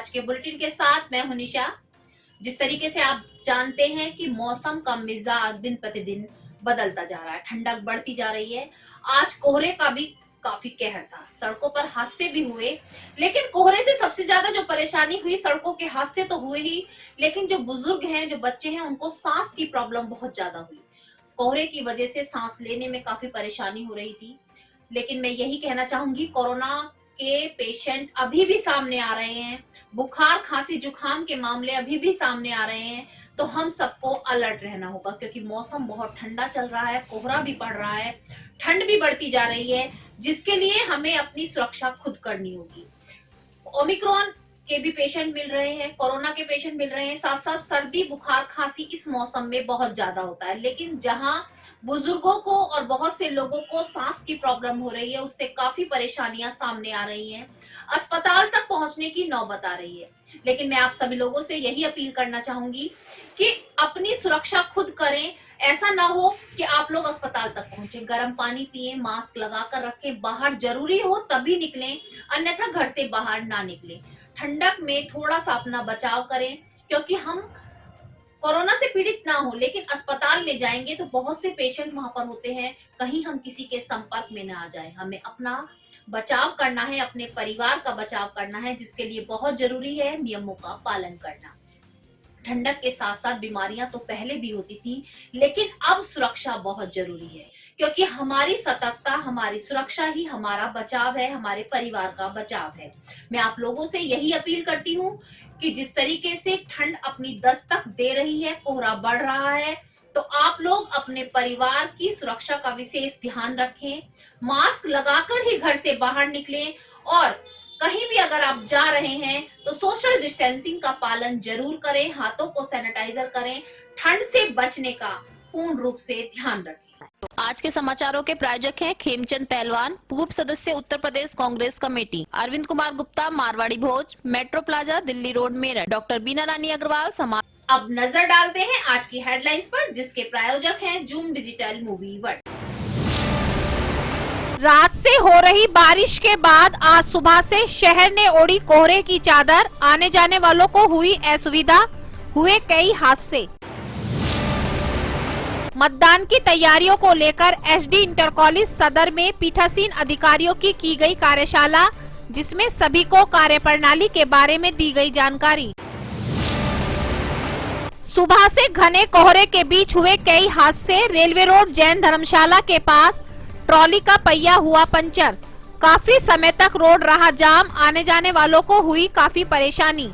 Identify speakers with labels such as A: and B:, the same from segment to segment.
A: आज के बुलेटिन के साथ मैं हूं निशा। जिस तरीके से आप जानते हैं कि मौसम का मिजाज दिन प्रतिदिन बदलता जा रहा है, ठंडक बढ़ती जा रही है। आज कोहरे का भी काफी कहर था, सड़कों पर हादसे भी हुए, लेकिन कोहरे से सबसे ज्यादा जो परेशानी हुई, सड़कों के हादसे तो हुए ही, लेकिन जो बुजुर्ग हैं, जो बच्चे हैं, उनको सांस की प्रॉब्लम बहुत ज्यादा हुई। कोहरे की वजह से सांस लेने में काफी परेशानी हो रही थी। लेकिन मैं यही कहना चाहूंगी, कोरोना के पेशेंट अभी भी सामने आ रहे हैं, बुखार खांसी जुकाम के मामले अभी भी सामने आ रहे हैं, तो हम सबको अलर्ट रहना होगा क्योंकि मौसम बहुत ठंडा चल रहा है, कोहरा भी पड़ रहा है, ठंड भी बढ़ती जा रही है, जिसके लिए हमें अपनी सुरक्षा खुद करनी होगी। ओमिक्रॉन के भी पेशेंट मिल रहे हैं, कोरोना के पेशेंट मिल रहे हैं, साथ साथ सर्दी बुखार खांसी इस मौसम में बहुत ज्यादा होता है। लेकिन जहां बुजुर्गों को और बहुत से लोगों को सांस की प्रॉब्लम हो रही है, उससे काफी परेशानियां सामने आ रही हैं, अस्पताल तक पहुंचने की नौबत आ रही है। लेकिन मैं आप सभी लोगों से यही अपील करना चाहूंगी कि अपनी सुरक्षा खुद करें। ऐसा ना हो कि आप लोग अस्पताल तक पहुंचे, गर्म पानी पिए, मास्क लगा कर रखें, बाहर जरूरी हो तभी निकलें, अन्यथा घर से बाहर ना निकलें। ठंडक में थोड़ा सा अपना बचाव करें, क्योंकि हम कोरोना से पीड़ित ना हो, लेकिन अस्पताल में जाएंगे तो बहुत से पेशेंट वहां पर होते हैं, कहीं हम किसी के संपर्क में ना आ जाए। हमें अपना बचाव करना है, अपने परिवार का बचाव करना है, जिसके लिए बहुत जरूरी है नियमों का पालन करना। ठंडक के साथ साथ बीमारियां तो पहले भी होती थी, लेकिन अब सुरक्षा बहुत जरूरी है, क्योंकि हमारी सतर्कता, हमारी सुरक्षा ही हमारा बचाव है, हमारे परिवार का बचाव है। मैं आप लोगों से यही अपील करती हूँ कि जिस तरीके से ठंड अपनी दस्तक दे रही है, कोहरा बढ़ रहा है, तो आप लोग अपने परिवार की सुरक्षा का विशेष ध्यान रखें, मास्क लगाकर ही घर से बाहर निकलें, और कहीं भी अगर आप जा रहे हैं तो सोशल डिस्टेंसिंग का पालन जरूर करें, हाथों को सैनिटाइजर करें, ठंड से बचने का पूर्ण रूप से ध्यान रखें।
B: आज के समाचारों के प्रायोजक हैं खेमचंद पहलवान, पूर्व सदस्य Uttar Pradesh Congress committee, Arvind Kumar Gupta, Marwari Bhoj, metro plaza, Delhi road, Meerut, doctor Beena Rani Agarwal, समाज।
A: अब नजर डालते हैं आज की हेडलाइंस पर, जिसके प्रायोजक हैं जूम डिजिटल मूवी वर्ल्ड।
C: रात से हो रही बारिश के बाद आज सुबह से शहर ने ओढ़ी कोहरे की चादर, आने जाने वालों को हुई असुविधा, हुए कई हादसे। मतदान की तैयारियों को लेकर एसडी इंटर कॉलेज सदर में पीठासीन अधिकारियों की गई कार्यशाला, जिसमें सभी को कार्यप्रणाली के बारे में दी गई जानकारी। सुबह से घने कोहरे के बीच हुए कई हादसे, रेलवे रोड जैन धर्मशाला के पास ट्रॉली का पहिया हुआ पंचर, काफी समय तक रोड रहा जाम, आने जाने वालों को हुई काफी परेशानी।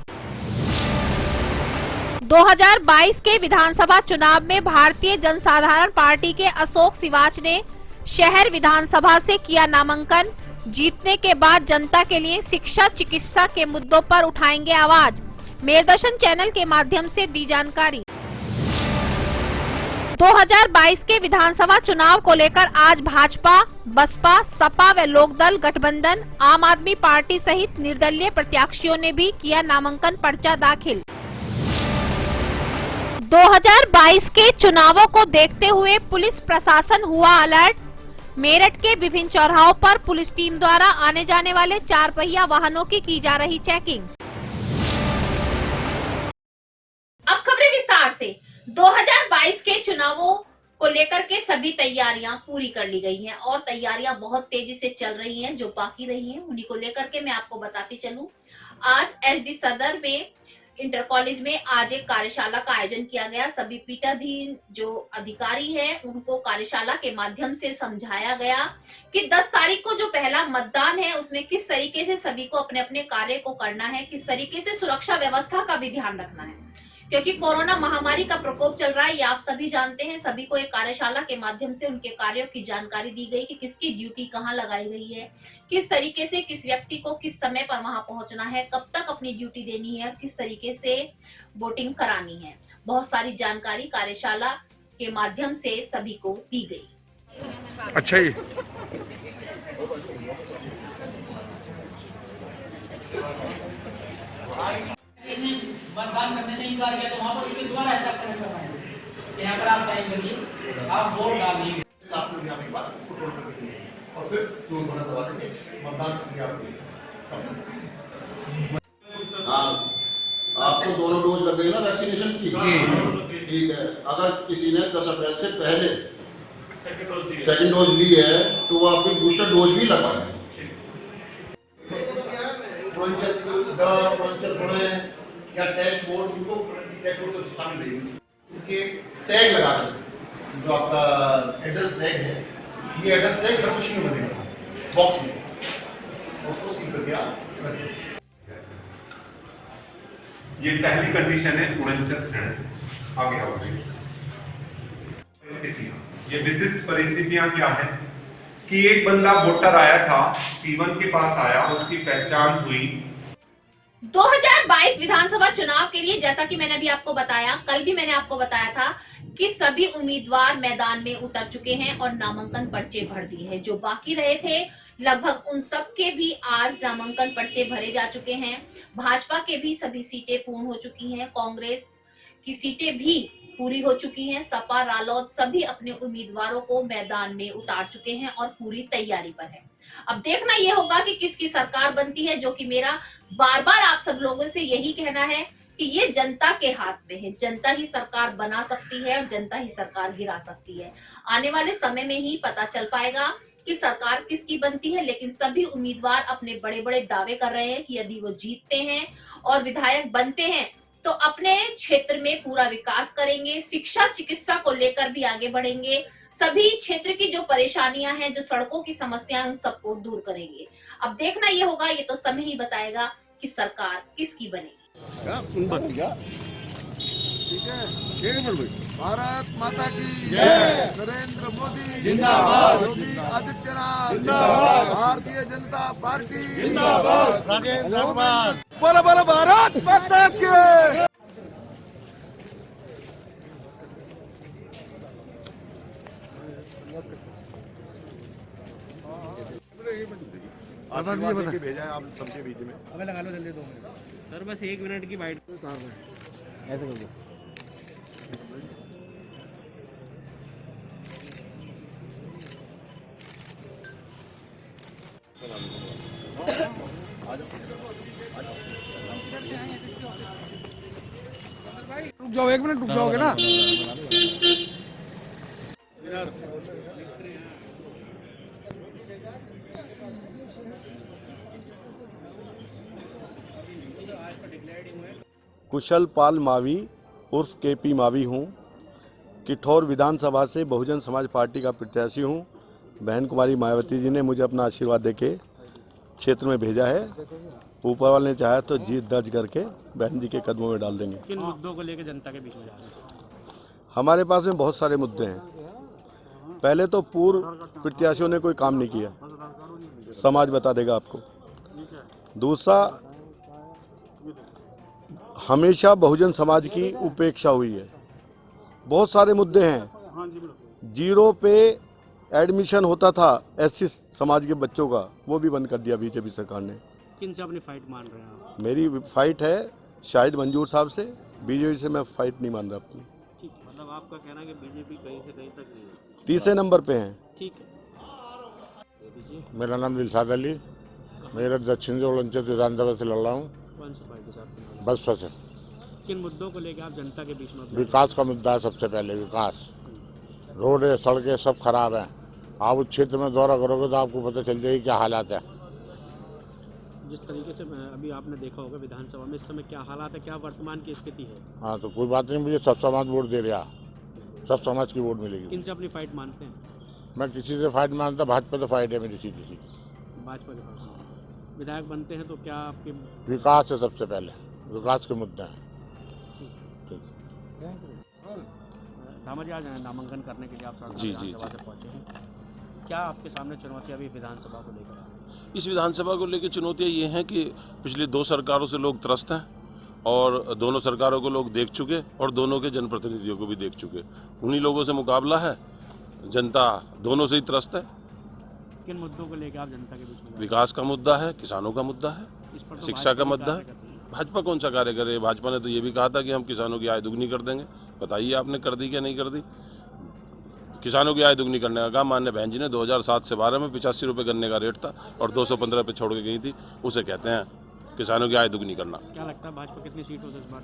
C: 2022 के विधानसभा चुनाव में भारतीय जनसाधारण पार्टी के अशोक सिवाच ने शहर विधानसभा से किया नामांकन, जीतने के बाद जनता के लिए शिक्षा चिकित्सा के मुद्दों पर उठाएंगे आवाज, मेरदर्शन चैनल के माध्यम से दी जानकारी। 2022 के विधानसभा चुनाव को लेकर आज भाजपा, बसपा, सपा व लोकदल गठबंधन, आम आदमी पार्टी सहित निर्दलीय प्रत्याशियों ने भी किया नामांकन पर्चा दाखिल। 2022 के चुनावों को देखते हुए पुलिस प्रशासन हुआ अलर्ट, मेरठ के विभिन्न चौराहों पर पुलिस टीम द्वारा आने जाने वाले 4 पहिया वाहनों की जा रही चेकिंग।
A: अब खबरें विस्तार से। 2022 के चुनावों को लेकर के सभी तैयारियां पूरी कर ली गई हैं और तैयारियां बहुत तेजी से चल रही हैं। जो बाकी रही हैं उन्हीं को लेकर के मैं आपको बताती चलूं। आज एसडी सदर में इंटर कॉलेज में आज एक कार्यशाला का आयोजन किया गया। सभी पीठाधीन जो अधिकारी हैं उनको कार्यशाला के माध्यम से समझाया गया कि 10 तारीख को जो पहला मतदान है उसमें किस तरीके से सभी को अपने अपने कार्य को करना है, किस तरीके से सुरक्षा व्यवस्था का भी ध्यान रखना है, क्योंकि कोरोना महामारी का प्रकोप चल रहा है, ये आप सभी जानते हैं। सभी को एक कार्यशाला के माध्यम से उनके कार्यों की जानकारी दी गई कि किसकी ड्यूटी कहाँ लगाई गई है, किस तरीके से किस व्यक्ति को किस समय पर वहां पहुंचना है, कब तक अपनी ड्यूटी देनी है, किस तरीके से वोटिंग करानी है। बहुत सारी जानकारी कार्यशाला के माध्यम से सभी को दी गई।
D: अच्छा जी,
E: मतदान करने से इनकार किया तो वहाँ पर उसके द्वारा हस्ताक्षर करना है। यहाँ पर आप साइन करिए, आप वोट डालिए।
F: आपने यहाँ एक बार उसको टोल कर दिए और फिर जो बटन दबा देंगे मतदान प्रक्रिया। अगर किसी ने 10 अप्रैल से पहले सेकंड डोज ली है तो वो अपनी बूस्टर डोज भी लगा है। या टेस्ट बोर्ड उनको टेस्ट बोर्ड तो शामिल नहीं उनके टैग लगा दें, जो आपका एड्रेस टैग है, ये एड्रेस टैग हर कुछ में बनेगा बॉक्स में, उसको सील करके आप रखें।
D: ये पहली कंडीशन है 49 ऋण। आगे आओ। परिस्थितियां, ये विशिष्ट परिस्थितियां क्या है कि एक बंदा वोटर आया था, P1 के पास आया, उसकी पहचान हुई।
A: 2022 विधानसभा चुनाव के लिए जैसा कि मैंने अभी आपको बताया, कल भी मैंने आपको बताया था कि सभी उम्मीदवार मैदान में उतर चुके हैं और नामांकन पर्चे भर दिए हैं। जो बाकी रहे थे लगभग उन सब के भी आज नामांकन पर्चे भरे जा चुके हैं। भाजपा के भी सभी सीटें पूर्ण हो चुकी हैं, कांग्रेस की सीटें भी पूरी हो चुकी हैं, सपा रालोद सभी अपने उम्मीदवारों को मैदान में उतार चुके हैं और पूरी तैयारी पर है। अब देखना यह होगा कि किसकी सरकार बनती है, जो कि मेरा बार बार आप सब लोगों से यही कहना है कि ये जनता के हाथ में है। जनता ही सरकार बना सकती है और जनता ही सरकार गिरा सकती है। आने वाले समय में ही पता चल पाएगा कि सरकार किसकी बनती है। लेकिन सभी उम्मीदवार अपने बड़े बड़े दावे कर रहे हैं कि यदि वो जीतते हैं और विधायक बनते हैं तो अपने क्षेत्र में पूरा विकास करेंगे, शिक्षा चिकित्सा को लेकर भी आगे बढ़ेंगे, सभी क्षेत्र की जो परेशानियां हैं, जो सड़कों की समस्याएं, उन सबको दूर करेंगे। अब देखना ये होगा, ये तो समय ही बताएगा कि सरकार किसकी बनेगी।
G: भारत माता की जय। नरेंद्र मोदी जिंदाबाद, योगी आदित्यनाथ जिंदाबाद, भारतीय जनता पार्टी जिंदाबाद, राजेंद्र कुमार बोलो बोलो भारत माता की।
F: आशीर्वाद के भेजा है आप सबके बीच में।
E: अबे लगा लो जल्दी 2 मिनट सर, बस 1 मिनट की बाइट ऐसे कर दो।
G: रुक जाओ 1 मिनट, रुक जाओगे ना।
H: कुशल पाल मावी उर्फ केपी मावी हूँ। किठौर विधानसभा से बहुजन समाज पार्टी का प्रत्याशी हूँ। बहन कुमारी मायावती जी ने मुझे अपना आशीर्वाद देके क्षेत्र में भेजा है। ऊपर वाले ने चाहा तो जीत दर्ज करके बहन जी के कदमों में डाल देंगे।
E: किन मुद्दों को लेकर जनता के बीच में जा रहे हैं?
H: हमारे पास में बहुत सारे मुद्दे हैं। पहले तो पूर्व प्रत्याशियों ने कोई काम नहीं किया, समाज बता देगा आपको। दूसरा, हमेशा बहुजन समाज की उपेक्षा हुई है। बहुत सारे मुद्दे हैं। 0 पे एडमिशन होता था एससी समाज के बच्चों का, वो भी बंद कर दिया बीजेपी सरकार ने।
E: किन से अपनी फाइट मान रहे हैं आप?
H: मेरी फाइट है शाहिद मंजूर साहब से। बीजेपी से मैं फाइट नहीं मान रहा अपनी।
E: ठीक, मतलब आपका कहना है कि बीजेपी कहीं से कहीं तक नहीं है।
H: तीसरे नंबर पे हैं।
E: ठीक है।
I: मेरा नाम दिलशाद अली, मेरा दक्षिण जोड़ अंचल विधानसभा से लड़ रहा हूँ।
E: कौन सी पार्टी से आपके?
I: बसपा से।
E: किन मुद्दों को लेकर आप जनता के बीच में?
I: विकास का मुद्दा है सबसे पहले। विकास, रोड सड़कें सब खराब हैं। आप उस क्षेत्र में दौरा करोगे तो आपको पता चल जाएगी क्या हालात है।
E: जिस तरीके से अभी आपने देखा होगा विधानसभा में इस समय क्या हालात है, क्या वर्तमान की स्थिति है?
I: हाँ, तो कोई बात नहीं, मुझे सब समाज वोट दे रहा, सब समाज की वोट मिलेगी।
E: किन से अपनी फाइट मानते हैं?
I: मैं किसी से फाइट मानता, भाजपा से फाइट है मेरी सीधी सी।
E: भाजपा के पास विधायक बनते हैं तो क्या आपके?
I: विकास है सबसे पहले, विकास के मुद्दे हैं।
E: धामा जी, आज नामांकन करने के लिए आप विधानसभा से पहुंचे हैं, क्या आपके सामने चुनौतियां अभी विधानसभा को लेकर?
J: इस विधानसभा को लेकर चुनौतियां ये हैं कि पिछली 2 सरकारों से लोग त्रस्त हैं और दोनों सरकारों को लोग देख चुके और दोनों के जनप्रतिनिधियों को भी देख चुके। उन्हीं लोगों से मुकाबला है। जनता दोनों से ही त्रस्त है।
E: किन मुद्दों को लेकर आप जनता के बीच में?
J: विकास का मुद्दा है, किसानों का मुद्दा है, शिक्षा का मुद्दा है। भाजपा कौन सा कार्य करे? भाजपा ने तो ये भी कहा था कि हम किसानों की आय दुगनी कर देंगे। बताइए आपने कर दी क्या नहीं कर दी? किसानों की आय दुगनी करने का काम माननीय बहन जी ने 2007 से 12 में 85 रुपये गन्ने का रेट था और 215 पे छोड़ के गई थी। उसे कहते हैं किसानों की आय दुगनी करना।
E: क्या लगता है भाजपा कितनी सीटों से इस बार?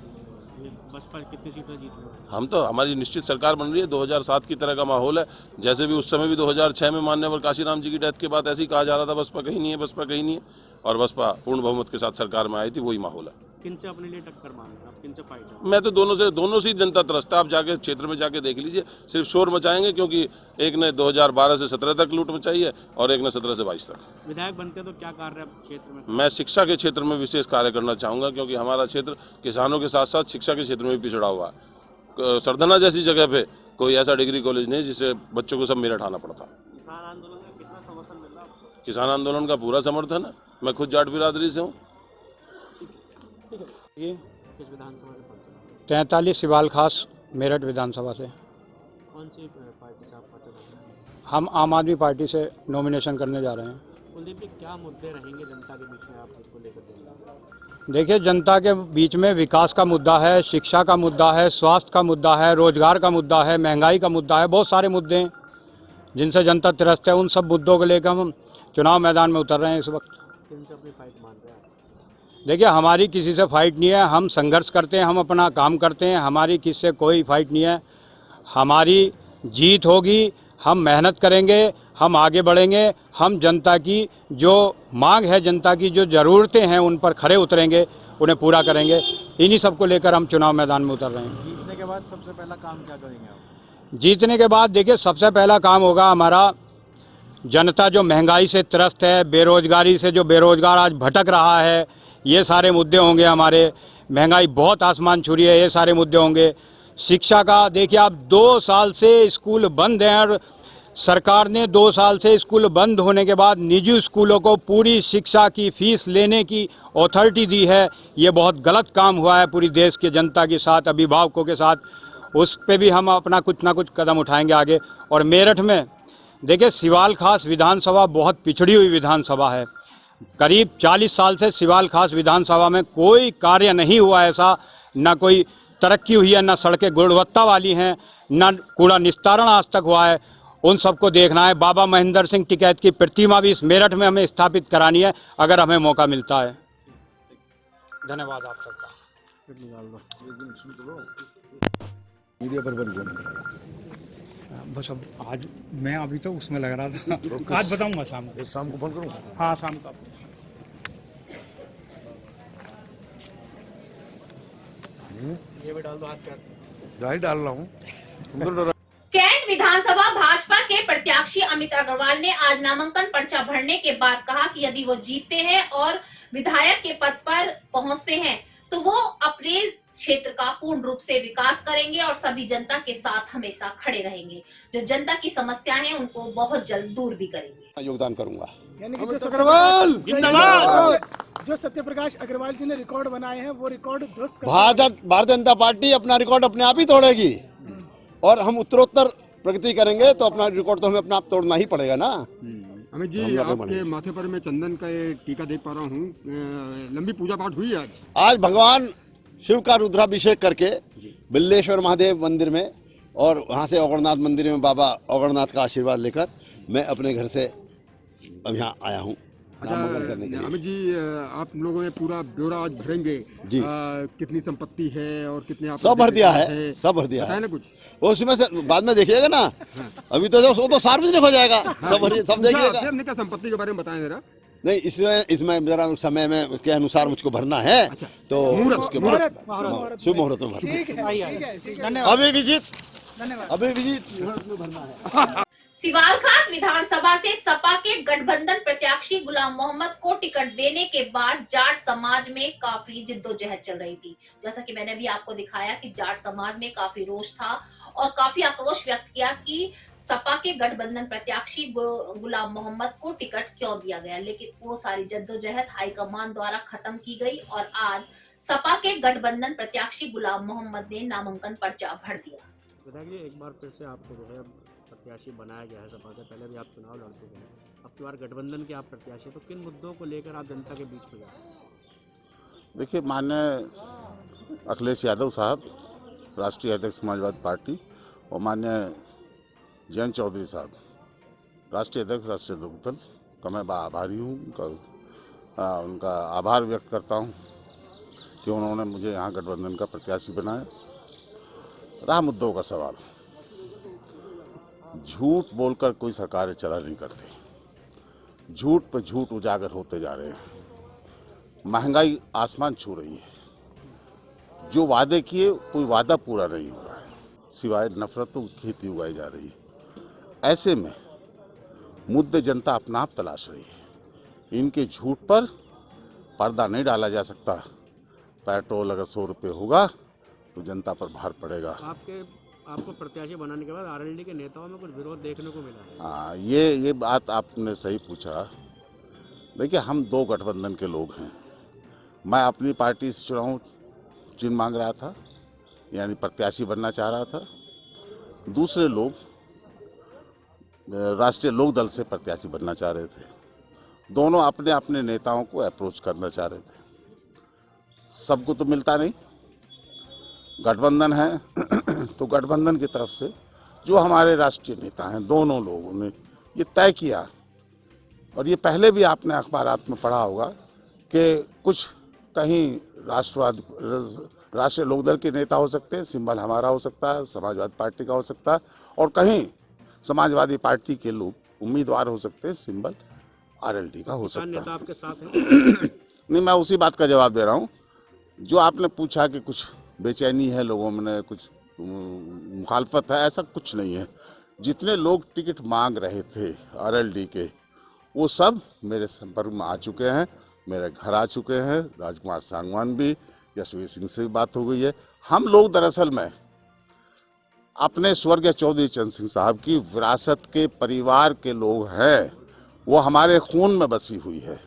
K: बसपा कितनी सीटें जीत रही है?
J: हम तो, हमारी निश्चित सरकार बन रही है। 2007 की तरह का माहौल है, जैसे भी उस समय भी 2006 में माननीय काशीराम जी की डेथ के बाद ऐसे ही कहा जा रहा था बसपा कहीं नहीं है, बसपा कहीं नहीं है, और बसपा पूर्ण बहुमत के साथ सरकार में आई थी, वही माहौल है।
K: किनसे अपने लिए टक्कर मान रहे हैं आप, किनसे फाइट है?
J: मैं तो दोनों से ही जनता त्रस्त है। आप जाके क्षेत्र में जाके देख लीजिए, सिर्फ शोर मचाएंगे, क्योंकि एक ने 2012 से 17 तक लूट मचाई है और एक ने 17 से 22 तक।
K: विधायक बनते तो क्या कार्य आप क्षेत्र में?
J: मैं शिक्षा के क्षेत्र में विशेष कार्य करना चाहूँगा, क्योंकि हमारा क्षेत्र किसानों के साथ साथ शिक्षा के क्षेत्र में भी पिछड़ा हुआ है। सरदना जैसी जगह पे कोई ऐसा डिग्री कॉलेज नहीं जिससे बच्चों को सब मेरठ आना पड़ता।
K: किसान आंदोलन का कितना समर्थन मिल रहा है आपको?
J: किसान आंदोलन का पूरा समर्थन है। मैं खुद जाट बिरादरी से हूँ।
K: किस विधानसभा से पहुंचे?
L: 43 सिवाल खास मेरठ विधानसभा से।
K: कौन सी पार्टी से आप पार्टी कर रहे हैं?
L: हम आम आदमी पार्टी से नॉमिनेशन करने जा रहे हैं।
K: कुलदीप जी, क्या मुद्दे रहेंगे जनता के बीच में आप इसको लेकर देंगे?
L: देखिए, जनता के बीच में विकास का मुद्दा है, शिक्षा का मुद्दा है, स्वास्थ्य का मुद्दा है, रोजगार का मुद्दा है, महंगाई का मुद्दा है, बहुत सारे मुद्दे हैं जिनसे जनता त्रस्त है। उन सब मुद्दों को लेकर हम चुनाव मैदान में उतर रहे हैं इस वक्त।
K: किनसे अपनी फाइट मान रहे हैं?
L: देखिए, हमारी किसी से फाइट नहीं है, हम संघर्ष करते हैं, हम अपना काम करते हैं, हमारी किसी से कोई फाइट नहीं है। हमारी जीत होगी, हम मेहनत करेंगे, हम आगे बढ़ेंगे, हम जनता की जो मांग है, जनता की जो ज़रूरतें हैं, उन पर खरे उतरेंगे, उन्हें पूरा करेंगे। इन्हीं सब को लेकर हम चुनाव मैदान में उतर रहे हैं।
K: जीतने के बाद सबसे पहला काम क्या करेंगे आप?
L: जीतने के बाद देखिए, सबसे पहला काम होगा हमारा, जनता जो महंगाई से त्रस्त है, बेरोजगारी से जो बेरोजगार आज भटक रहा है, ये सारे मुद्दे होंगे हमारे। महंगाई बहुत आसमान छू रही है, ये सारे मुद्दे होंगे। शिक्षा का देखिए, आप 2 साल से स्कूल बंद हैं और सरकार ने 2 साल से स्कूल बंद होने के बाद निजी स्कूलों को पूरी शिक्षा की फीस लेने की अथॉरिटी दी है। ये बहुत गलत काम हुआ है पूरी देश की जनता के साथ, अभिभावकों के साथ। उस पे भी हम अपना कुछ ना कुछ कदम उठाएंगे आगे। और मेरठ में देखिए, सिवाल खास विधानसभा बहुत पिछड़ी हुई विधानसभा है। करीब 40 साल से सिवाल खास विधानसभा में कोई कार्य नहीं हुआ ऐसा, ना कोई तरक्की हुई है, ना सड़कें गुणवत्ता वाली हैं, ना कूड़ा निस्तारण आज तक हुआ है। उन सबको देखना है। बाबा महेंद्र सिंह टिकैत की प्रतिमा भी इस मेरठ में हमें स्थापित करानी है, अगर हमें मौका मिलता है। धन्यवाद आप सबका।
G: मीडिया पर
L: बस अब आज मैं अभी तो उसमें लग रहा था, आज बताऊंगा शाम को।
G: शाम को फोन करूँ?
L: हाँ, शाम को।
K: ये भी डाल दो हाथ पे।
G: जाहिर डाल रहा हूँ।
A: कैंट विधानसभा भाजपा के प्रत्याशी अमित अग्रवाल ने आज नामांकन पर्चा भरने के बाद कहा कि यदि वो जीतते हैं और विधायक के पद पर पहुंचते हैं तो वो अपने क्षेत्र का पूर्ण रूप से विकास करेंगे और सभी जनता के साथ हमेशा खड़े रहेंगे। जो जनता की समस्या है उनको बहुत जल्द दूर भी करेंगे।
H: योगदान करूंगा।
G: अग्रवाल
M: जो सत्यप्रकाश अग्रवाल जी ने रिकॉर्ड बनाए हैं वो रिकॉर्ड ध्वस्त कर
H: भारतीय जनता पार्टी अपना रिकॉर्ड अपने आप ही तोड़ेगी और हम उत्तरोत्तर प्रगति करेंगे, तो अपना रिकॉर्ड तो हमें अपना आप तोड़ना ही पड़ेगा ना।
N: अमित जी, आपके माथे पर मैं चंदन का टीका देख पा रहा हूँ। लंबी पूजा पाठ हुई आज
H: भगवान शिव का रुद्राभिषेक करके बिल्लेश्वर महादेव मंदिर में और वहाँ से औगणनाथ मंदिर में बाबा औगणनाथ का आशीर्वाद लेकर मैं अपने घर से अब यहाँ आया हूँ नामांकन करने के लिए।
N: अमित जी, आप लोगों ने पूरा ब्यौरा आज भरेंगे जी, कितनी संपत्ति है और कितने आप
H: सब भर दिया है, सब भर दिया है ना। कुछ वो उसमें से बाद में देखिएगा ना। अभी तो वो तो सार्वजनिक हो जाएगा, सब देखिएगा।
N: क्या संपत्ति के बारे में बताएं जरा।
H: नहीं, इसमें जरा समय में के अनुसार मुझको भरना है। अच्छा, तो उसके बाद शुभ मुहूर्त में भरना। अभी विजित भरना है।
A: सिवाल खास विधानसभा से सपा के गठबंधन प्रत्याशी गुलाम मोहम्मद को टिकट देने के बाद जाट समाज में काफी जिद्दोजहद चल रही थी। जैसा कि मैंने भी आपको दिखाया कि जाट समाज में काफी रोष था और काफी आक्रोश व्यक्त किया कि सपा के गठबंधन प्रत्याशी गुलाम मोहम्मद को टिकट क्यों दिया गया। लेकिन वो सारी जद्दोजहद हाईकमान द्वारा खत्म की गई और आज सपा के गठबंधन प्रत्याशी गुलाम मोहम्मद ने नामांकन पर्चा भर दिया।
K: बताइए, एक बार फिर से आपको जो है प्रत्याशी बनाया गया है सपा से, पहले भी आप चुनाव लड़ते थे, अब की बार गठबंधन के आप प्रत्याशी, तो किन मुद्दों को लेकर आप जनता के बीच में जाए?
I: देखिए, माननीय अखिलेश यादव साहब राष्ट्रीय अध्यक्ष समाजवादी पार्टी और माननीय जयंत चौधरी साहब राष्ट्रीय अध्यक्ष राष्ट्रीय लोकदल का मैं आभारी हूँ। उनका आभार व्यक्त करता हूँ कि उन्होंने मुझे यहाँ गठबंधन का प्रत्याशी बनाया। रहा मुद्दों का सवाल, झूठ बोलकर कोई सरकारें चला नहीं करती। झूठ पर झूठ उजागर होते जा रहे हैं। महंगाई आसमान छू रही है। जो वादे किए कोई वादा पूरा नहीं हो रहा है, सिवाय नफरतों की खेती उगाई जा रही है। ऐसे में मुद्दे जनता अपना आप तलाश रही है। इनके झूठ पर पर्दा नहीं डाला जा सकता। पेट्रोल अगर 100 रुपये होगा तो जनता पर भार पड़ेगा।
K: आपको प्रत्याशी बनाने के बाद आरएलडी के नेताओं में कुछ विरोध देखने को मिला है।
I: हाँ, ये बात आपने सही पूछा। देखिए, हम 2 गठबंधन के लोग हैं। मैं अपनी पार्टी से चुनाव चिन्ह मांग रहा था, यानी प्रत्याशी बनना चाह रहा था। दूसरे लोग राष्ट्रीय लोक दल से प्रत्याशी बनना चाह रहे थे। दोनों अपने अपने नेताओं को अप्रोच करना चाह रहे थे। सबको तो मिलता नहीं। गठबंधन है तो गठबंधन की तरफ से जो हमारे राष्ट्रीय नेता हैं, दोनों लोगों ने ये तय किया, और ये पहले भी आपने अखबारात में पढ़ा होगा कि कुछ कहीं राष्ट्रीय लोकदल के नेता हो सकते हैं, सिंबल हमारा हो सकता है, समाजवादी पार्टी का हो सकता है, और कहीं समाजवादी पार्टी के लोग उम्मीदवार हो सकते हैं, सिंबल आरएलडी का हो सकता है।
K: आपके साथ है?
I: नहीं, मैं उसी बात का जवाब दे रहा हूँ। जो आपने पूछा कि कुछ बेचैनी है लोगों में, कुछ मुखालफत है, ऐसा कुछ नहीं है। जितने लोग टिकट मांग रहे थे आरएलडी के, वो सब मेरे संपर्क में आ चुके हैं, मेरे घर आ चुके हैं। राजकुमार सांगवान भी, यशवीर सिंह से भी बात हो गई है। हम लोग दरअसल में अपने स्वर्गीय चौधरी चरण सिंह साहब की विरासत के परिवार के लोग हैं। वो हमारे खून में बसी हुई है।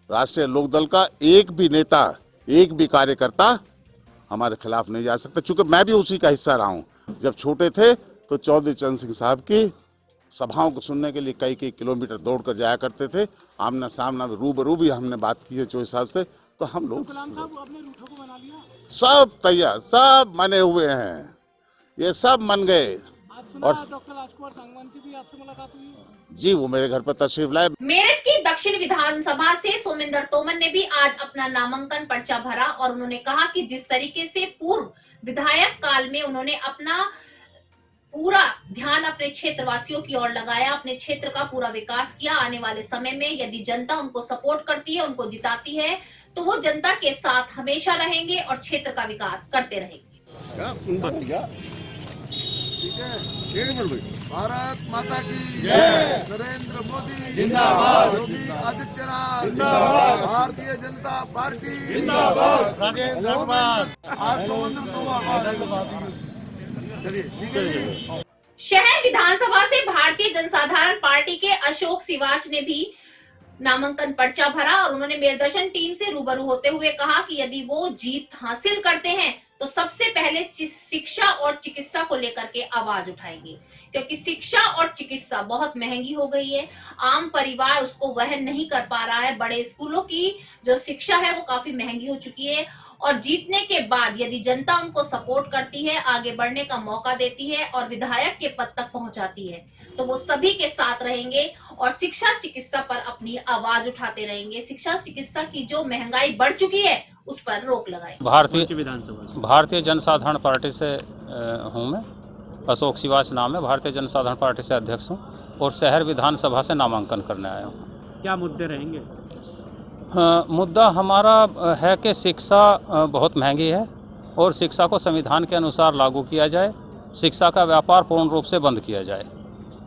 I: राष्ट्रीय लोकदल का एक भी नेता, एक भी कार्यकर्ता हमारे खिलाफ नहीं जा सकता, क्योंकि मैं भी उसी का हिस्सा रहा हूँ। जब छोटे थे तो चौधरी चरण सिंह साहब की सभाओं को सुनने के लिए कई किलोमीटर दौड़ कर जाया करते थे। आमना सामना रूबरू भी हमने बात की है चौधरी साहब से। तो हम लोग सब तैयार, सब मने हुए हैं, ये सब मन गए। और
M: डॉक्टर राजकुमार सांगवान की भी आपसे मुलाकात हुई है?
I: जी, वो मेरे घर पर तशरीफ लाए।
A: मेरठ की दक्षिण विधानसभा से सोमेंद्र तोमर ने भी आज अपना नामांकन पर्चा भरा और उन्होंने कहा कि जिस तरीके से पूर्व विधायक काल में उन्होंने अपना पूरा ध्यान अपने क्षेत्रवासियों की ओर लगाया, अपने क्षेत्र का पूरा विकास किया, आने वाले समय में यदि जनता उनको सपोर्ट करती है, उनको जिताती है, तो वो जनता के साथ हमेशा रहेंगे और क्षेत्र का विकास करते रहेंगे।
G: भारत माता की जय। नरेंद्र मोदी जिंदाबाद। योगी आदित्यनाथ जिंदाबाद। भारतीय जनता पार्टी जिंदाबाद। राजेंद्र कुमार आज चलिए।
A: शहर विधानसभा से भारतीय जनसाधारण पार्टी के अशोक सिवाच ने भी नामांकन पर्चा भरा और उन्होंने मेरदर्शन टीम से रूबरू होते हुए कहा कि यदि वो जीत हासिल करते हैं तो सबसे पहले शिक्षा और चिकित्सा को लेकर के आवाज उठाएंगे, क्योंकि शिक्षा और चिकित्सा बहुत महंगी हो गई है। आम परिवार उसको वहन नहीं कर पा रहा है। बड़े स्कूलों की जो शिक्षा है वो काफी महंगी हो चुकी है, और जीतने के बाद यदि जनता उनको सपोर्ट करती है, आगे बढ़ने का मौका देती है और विधायक के पद तक पहुंचाती है, तो वो सभी के साथ रहेंगे और शिक्षा चिकित्सा पर अपनी आवाज उठाते रहेंगे। शिक्षा चिकित्सा की जो महंगाई बढ़ चुकी है उस पर रोक लगाए।
O: भारतीय जनसाधारण पार्टी से हूँ मैं, अशोक सिवाच नाम है। भारतीय जनसाधारण पार्टी से अध्यक्ष हूँ और शहर विधानसभा से नामांकन करने आया हूँ।
K: क्या मुद्दे रहेंगे?
O: मुद्दा हमारा है कि शिक्षा बहुत महंगी है और शिक्षा को संविधान के अनुसार लागू किया जाए, शिक्षा का व्यापार पूर्ण रूप से बंद किया जाए,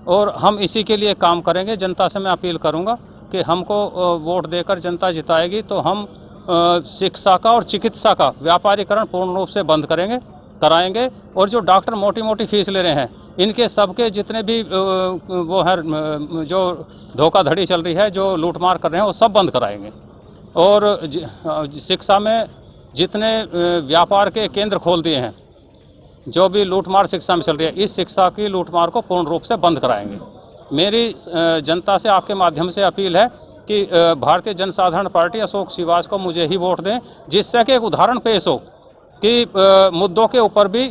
O: और हम इसी के लिए काम करेंगे। जनता से मैं अपील करूंगा कि हमको वोट देकर जनता जिताएगी तो हम शिक्षा का और चिकित्सा का व्यापारीकरण पूर्ण रूप से बंद कराएंगे, और जो डॉक्टर मोटी मोटी फीस ले रहे हैं, इनके सबके जितने भी वो है जो धोखाधड़ी चल रही है, जो लूटमार कर रहे हैं, वो सब बंद कराएंगे। और शिक्षा में जितने व्यापार के केंद्र खोल दिए हैं, जो भी लूटमार शिक्षा में चल रही है, इस शिक्षा की लूटमार को पूर्ण रूप से बंद कराएंगे। मेरी जनता से आपके माध्यम से अपील है कि भारतीय जनसाधारण पार्टी अशोक सिवाच को मुझे ही वोट दें, जिससे कि एक उदाहरण पेश हो कि मुद्दों के ऊपर भी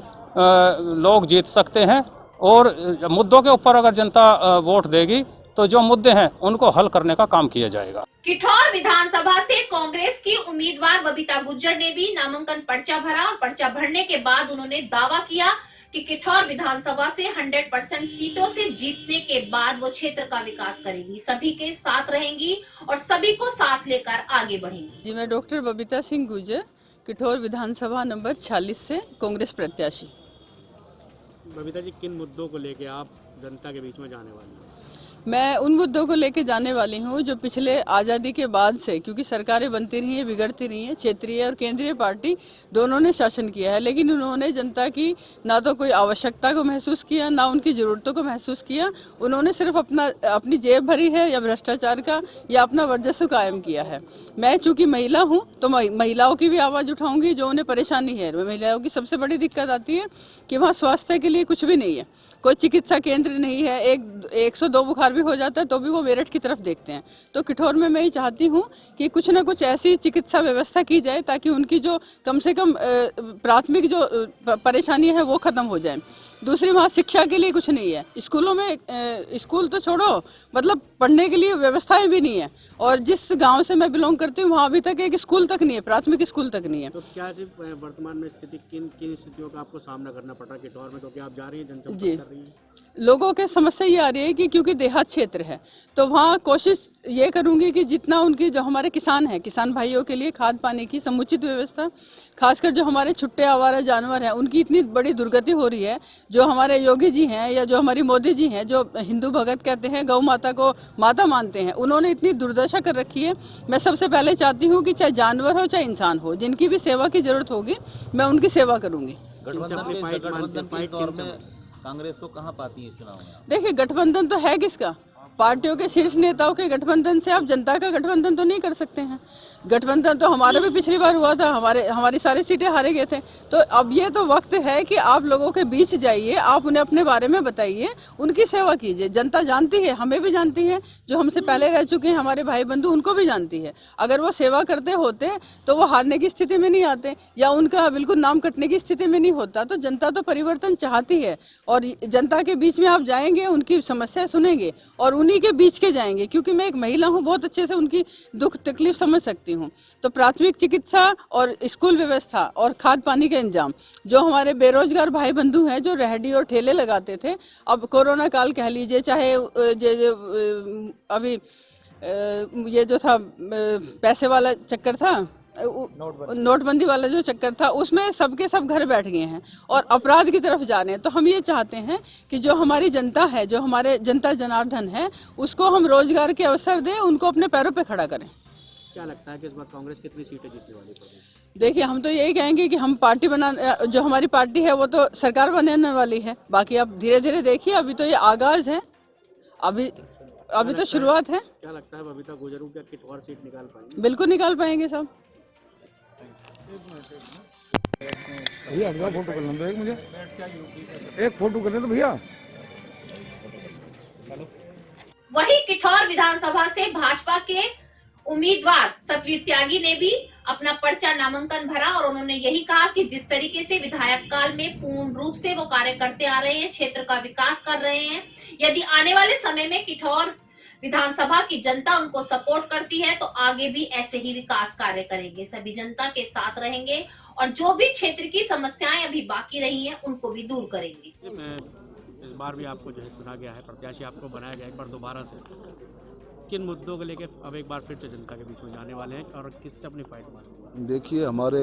O: लोग जीत सकते हैं, और मुद्दों के ऊपर अगर जनता वोट देगी तो जो मुद्दे हैं उनको हल करने का काम किया जाएगा।
A: किठौर विधानसभा से कांग्रेस की उम्मीदवार बबीता गुज्जर ने भी नामांकन पर्चा भरा और पर्चा भरने के बाद उन्होंने दावा किया कि किठौर विधानसभा से 100% सीटों से जीतने के बाद वो क्षेत्र का विकास करेगी, सभी के साथ रहेंगी और सभी को साथ लेकर आगे बढ़ेंगी।
P: जी, मैं डॉक्टर बबीता सिंह गुज्जर, किठौर विधानसभा नंबर 46 से कांग्रेस प्रत्याशी।
K: बबीता जी, किन मुद्दों को लेके आप जनता के बीच में जाने वाली हैं?
P: मैं उन मुद्दों को लेके जाने वाली हूँ जो पिछले आज़ादी के बाद से, क्योंकि सरकारें बनती रही हैं, बिगड़ती रही हैं, क्षेत्रीय और केंद्रीय पार्टी दोनों ने शासन किया है, लेकिन उन्होंने जनता की ना तो कोई आवश्यकता को महसूस किया, ना उनकी ज़रूरतों को महसूस किया। उन्होंने सिर्फ अपनी जेब भरी है या भ्रष्टाचार का या अपना वर्चस्व कायम किया है। मैं चूँकि महिला हूँ तो महिलाओं की भी आवाज़ उठाऊँगी जो उन्हें परेशानी है। महिलाओं की सबसे बड़ी दिक्कत आती है कि वहाँ स्वास्थ्य के लिए कुछ भी नहीं है, कोई चिकित्सा केंद्र नहीं है, 102 बुखार भी हो जाता है तो भी वो मेरठ की तरफ देखते हैं। तो किठौर में मैं ये चाहती हूँ कि कुछ ना कुछ ऐसी चिकित्सा व्यवस्था की जाए ताकि उनकी जो कम से कम प्राथमिक जो परेशानियाँ हैं वो ख़त्म हो जाए। दूसरी, वहाँ शिक्षा के लिए कुछ नहीं है, स्कूलों में स्कूल तो छोड़ो, मतलब पढ़ने के लिए व्यवस्थाएं भी नहीं है। और जिस गांव से मैं बिलोंग करती हूँ वहाँ अभी तक एक स्कूल तक नहीं है, प्राथमिक स्कूल तक नहीं है।
K: तो क्या वर्तमान में स्थिति किन स्थितियों का आपको सामना करना पड़ रहा है किठौर में? तो क्या आप जा रही हैं, जनसंपर्क कर रही हैं?
P: लोगों के समस्या ये आ रही है कि क्योंकि देहात क्षेत्र है तो वहाँ कोशिश ये करूँगी कि जितना उनकी जो हमारे किसान हैं, किसान भाइयों के लिए खाद पानी की समुचित व्यवस्था, खासकर जो हमारे छुट्टे आवारा जानवर हैं उनकी इतनी बड़ी दुर्गति हो रही है। जो हमारे योगी जी हैं या जो हमारी मोदी जी हैं, जो हिंदू भगत कहते हैं, गौ माता को माता मानते हैं, उन्होंने इतनी दुर्दशा कर रखी है। मैं सबसे पहले चाहती हूँ कि चाहे जानवर हो चाहे इंसान हो, जिनकी भी सेवा की जरूरत होगी मैं उनकी सेवा करूँगी।
Q: कांग्रेस तो कहाँ पाती है चुनाव में?
P: देखिए, गठबंधन तो है किसका? पार्टियों के शीर्ष नेताओं के गठबंधन से आप जनता का गठबंधन तो नहीं कर सकते हैं। गठबंधन तो हमारा भी पिछली बार हुआ था, हमारी सारी सीटें हारे गए थे। तो अब ये तो वक्त है कि आप लोगों के बीच जाइए, आप उन्हें अपने बारे में बताइए, उनकी सेवा कीजिए। जनता जानती है, हमें भी जानती है, जो हमसे पहले रह चुके हैं हमारे भाई बंधु उनको भी जानती है। अगर वो सेवा करते होते तो वो हारने की स्थिति में नहीं आते या उनका बिल्कुल नाम कटने की स्थिति में नहीं होता। तो जनता तो परिवर्तन चाहती है और जनता के बीच में आप जाएंगे, उनकी समस्या सुनेंगे और उन्हीं के बीच के जाएंगे। क्योंकि मैं एक महिला हूँ, बहुत अच्छे से उनकी दुख तकलीफ समझ सकती हूँ। तो प्राथमिक चिकित्सा और स्कूल व्यवस्था और खाद पानी का इंतजाम, जो हमारे बेरोजगार भाई बंधु हैं जो रेहड़ी और ठेले लगाते थे, अब कोरोना काल कह लीजिए, चाहे अभी ये जो था पैसे वाला चक्कर था, नोटबंदी वाला जो चक्कर था, उसमें सबके सब घर बैठ गए हैं और अपराध की तरफ जा रहे हैं। तो हम ये चाहते हैं कि जो हमारी जनता है, जो हमारे जनता जनार्दन है, उसको हम रोजगार के अवसर दें, उनको अपने पैरों पे खड़ा करें।
K: क्या लगता है कि इस बार कांग्रेस कितनी सीटें जीतने वाली है?
P: देखिए, हम तो यही कहेंगे कि हम पार्टी जो हमारी पार्टी है वो तो सरकार बनाने वाली है। बाकी आप धीरे धीरे देखिए, अभी तो ये आगाज है, अभी तो शुरुआत है।
K: क्या लगता है बबीता गुज्जर क्या किठौर सीट निकाल पाएंगे?
P: बिल्कुल निकाल पाएंगे सब।
G: भैया फोटो कर लें, एक मुझे एक फोटो कर लें तो भैया।
A: वही किठौर विधानसभा से भाजपा के उम्मीदवार सतवीर त्यागी ने भी अपना पर्चा नामांकन भरा और उन्होंने यही कहा कि जिस तरीके से विधायक काल में पूर्ण रूप से वो कार्य करते आ रहे हैं, क्षेत्र का विकास कर रहे हैं, यदि आने वाले समय में किठौर विधानसभा की जनता उनको सपोर्ट करती है तो आगे भी ऐसे ही विकास कार्य करेंगे, सभी जनता के साथ रहेंगे और जो भी क्षेत्र की समस्याएं अभी बाकी रही हैं उनको भी दूर करेंगे।
K: इस बार भी आपको जो है चुना गया है, प्रत्याशी आपको बनाया गया एक बार दोबारा से, किन मुद्दों को लेकर अब एक बार फिर से जनता के बीच में जाने वाले हैं और किससे अपनी फाइट मारेंगे?
H: देखिए, हमारे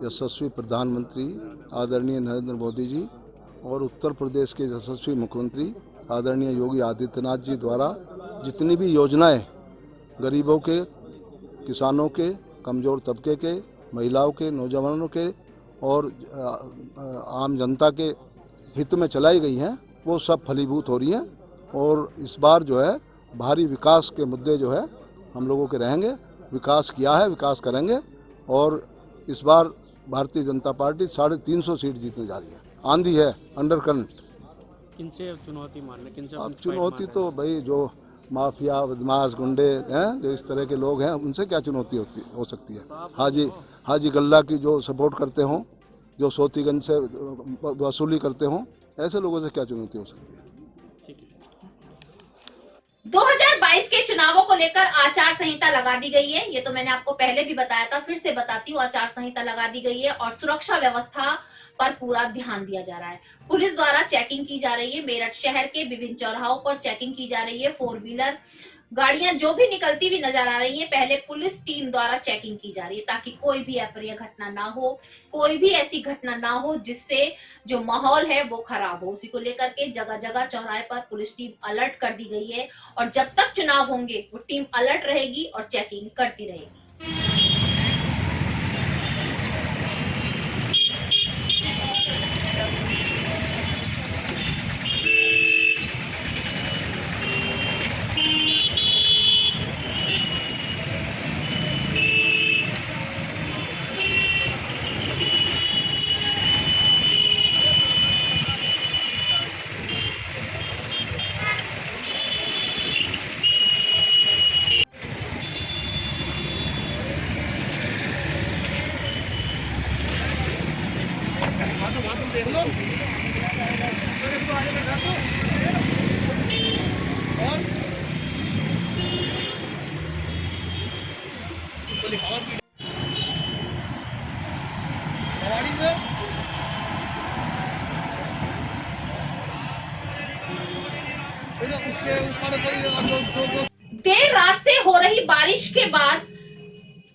H: यशस्वी प्रधानमंत्री आदरणीय नरेंद्र मोदी जी और उत्तर प्रदेश के यशस्वी मुख्यमंत्री आदरणीय योगी आदित्यनाथ जी द्वारा जितनी भी योजनाएं गरीबों के, किसानों के, कमज़ोर तबके के, महिलाओं के, नौजवानों के और आम जनता के हित में चलाई गई हैं, वो सब फलीभूत हो रही हैं। और इस बार जो है भारी विकास के मुद्दे जो है हम लोगों के रहेंगे। विकास किया है, विकास करेंगे और इस बार भारतीय जनता पार्टी 350 सीट जीतने जा रही है। आंधी है, अंडर करंट।
K: किनसे चुनौती मान ले? किनसे
H: अब चुनौती तो भाई जो माफिया, बदमाश, गुंडे हैं, जो इस तरह के लोग हैं, उनसे क्या चुनौती हो सकती है? हाजी गल्ला की जो सपोर्ट करते हों, जो सोतीगंज से वसूली करते हों, ऐसे लोगों से क्या चुनौती हो सकती है?
A: 2022 के चुनावों को लेकर आचार संहिता लगा दी गई है। ये तो मैंने आपको पहले भी बताया था, फिर से बताती हूँ। आचार संहिता लगा दी गई है और सुरक्षा व्यवस्था पर पूरा ध्यान दिया जा रहा है। पुलिस द्वारा चेकिंग की जा रही है। मेरठ शहर के विभिन्न चौराहों पर चेकिंग की जा रही है। 4 व्हीलर गाड़ियां जो भी निकलती हुई नजर आ रही है, पहले पुलिस टीम द्वारा चेकिंग की जा रही है ताकि कोई भी अप्रिय घटना ना हो, कोई भी ऐसी घटना ना हो जिससे जो माहौल है वो खराब हो। उसी को लेकर के जगह जगह चौराहे पर पुलिस टीम अलर्ट कर दी गई है और जब तक चुनाव होंगे वो टीम अलर्ट रहेगी और चेकिंग करती रहेगी।
F: देख लो और इसको लिखाओ गाड़ी से उसके ऊपर कोई
A: देर रात से हो रही बारिश के बाद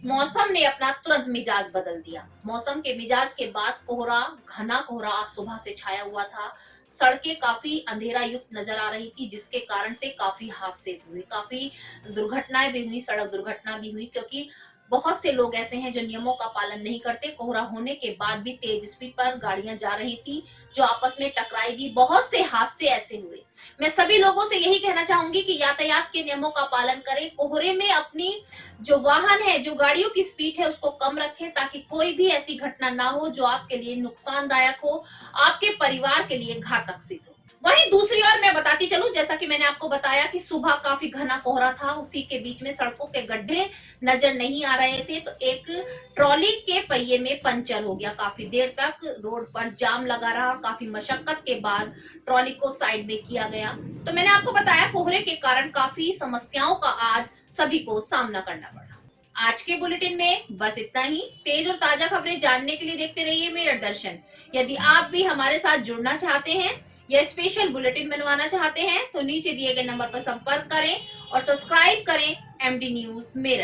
A: मौसम ने अपना तुरंत मिजाज बदल दिया। मौसम के मिजाज के बाद कोहरा, घना कोहरा आज सुबह से छाया हुआ था। सड़कें काफी अंधेरा युक्त नजर आ रही थी, जिसके कारण से काफी हादसे हुए, काफी दुर्घटनाएं भी हुई, सड़क दुर्घटना भी हुई, क्योंकि बहुत से लोग ऐसे हैं जो नियमों का पालन नहीं करते। कोहरा होने के बाद भी तेज स्पीड पर गाड़ियां जा रही थी जो आपस में टकराएगी। बहुत से हादसे ऐसे हुए। मैं सभी लोगों से यही कहना चाहूंगी कि यातायात के नियमों का पालन करें। कोहरे में अपनी जो वाहन है, जो गाड़ियों की स्पीड है, उसको कम रखें ताकि कोई भी ऐसी घटना ना हो जो आपके लिए नुकसानदायक हो, आपके परिवार के लिए घातक सिद्ध हो। वहीं दूसरी ओर मैं बताती चलूं, जैसा कि मैंने आपको बताया कि सुबह काफी घना कोहरा था, उसी के बीच में सड़कों के गड्ढे नजर नहीं आ रहे थे, तो एक ट्रॉली के पहिए में पंचर हो गया। काफी देर तक रोड पर जाम लगा रहा और काफी मशक्कत के बाद ट्रॉली को साइड में किया गया। तो मैंने आपको बताया कोहरे के कारण काफी समस्याओं का आज सभी को सामना करना पड़ा। आज के बुलेटिन में बस इतना ही। तेज और ताजा खबरें जानने के लिए देखते रहिए मेरठ दर्शन। यदि आप भी हमारे साथ जुड़ना चाहते हैं या स्पेशल बुलेटिन बनवाना चाहते हैं तो नीचे दिए गए नंबर पर संपर्क करें और सब्सक्राइब करें MD न्यूज मेरठ।